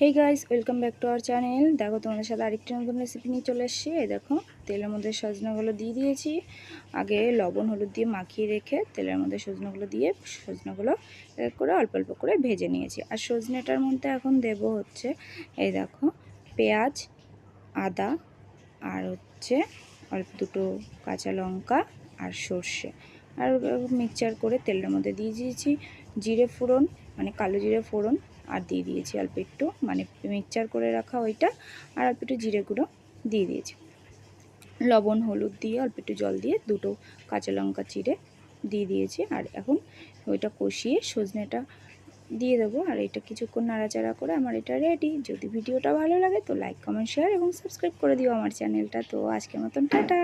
Hey guys, welcome back to our channel. দেখো তোমাদের সাথে আরেকটি নতুন রেসিপি নিয়ে চলে এসেছি। এই দেখো তেলের মধ্যে সজনাগুলো দিয়ে দিয়েছি। আগে লবণ হলুদ দিয়ে মাখিয়ে রেখে তেলের মধ্যে সজনাগুলো দিয়ে সজনাগুলো এক করে অল্প অল্প করে ভেজে নিয়েছি। আর সজনেটার মধ্যে এখন দেব হচ্ছে এই দেখো পেঁয়াজ, আদা আর হচ্ছে অল্প দুটো কাঁচা লঙ্কা আর সর্ষে আর মিক্সচার করে তেলের মধ্যে দিয়ে দিয়েছি জিরে ফোড়ন, মানে কালো জিরে ফোড়ন, আর দিয়ে দিয়েছি অল্প একটু মানে মিক্সচার করে রাখা ওইটা, আর অল্প একটু জিরে গুঁড়ো দিয়ে দিয়েছি। লবণ হলুদ দিয়ে অল্প একটু জল দিয়ে দুটো কাঁচা লঙ্কা চিড়ে দিয়ে দিয়েছি। আর এখন ওইটা কষিয়ে সজনেটা দিয়ে দেবো। আর এটা কিছুক্ষণ নাড়াচাড়া করে আমার এটা রেডি। যদি ভিডিওটা ভালো লাগে তো লাইক কমেন্ট শেয়ার এবং সাবস্ক্রাইব করে দিও আমার চ্যানেলটা। তো আজকের মতন টাটা।